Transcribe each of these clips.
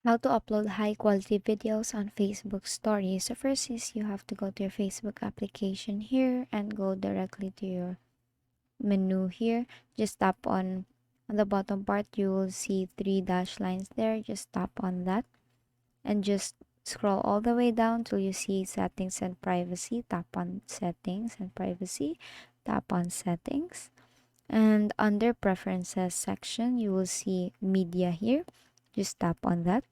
How to upload high quality videos on Facebook stories. So first is you have to go to your Facebook application here and go directly to your menu here. Just tap on the bottom part, you will see three dash lines there. Just tap on that and just scroll all the way down till you see settings and privacy. Tap on settings and privacy. Tap on settings. And under preferences section, you will see media here. Just tap on that.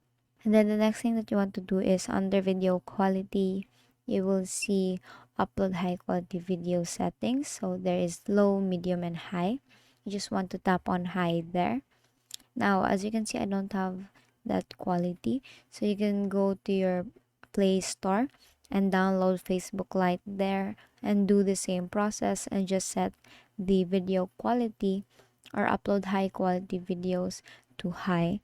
And then the next thing that you want to do is under video quality, you will see upload high quality video settings. So there is low, medium, and high. You just want to tap on high there. Now, as you can see, I don't have that quality. So you can go to your Play Store and download Facebook Lite there and do the same process and just set the video quality or upload high quality videos to high.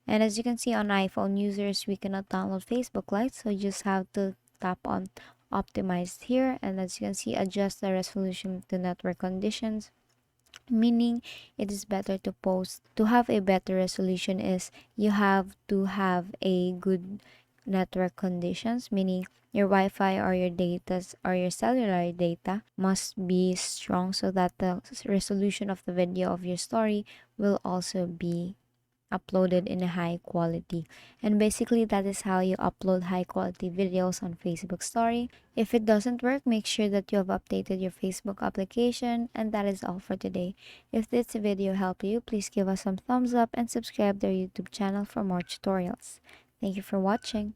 And as you can see on iPhone users, we cannot download Facebook Lite, so you just have to tap on optimized here. And as you can see, adjust the resolution to network conditions, meaning it is better to post. To have a better resolution is you have to have a good network conditions, meaning your Wi-Fi or your data or your cellular data must be strong so that the resolution of the video of your story will also be uploaded in a high quality. And basically that is how you upload high quality videos on Facebook story. If it doesn't work, make sure that you have updated your Facebook application. And that is all for today. If this video helped you, please give us some thumbs up and subscribe to our YouTube channel for more tutorials. Thank you for watching.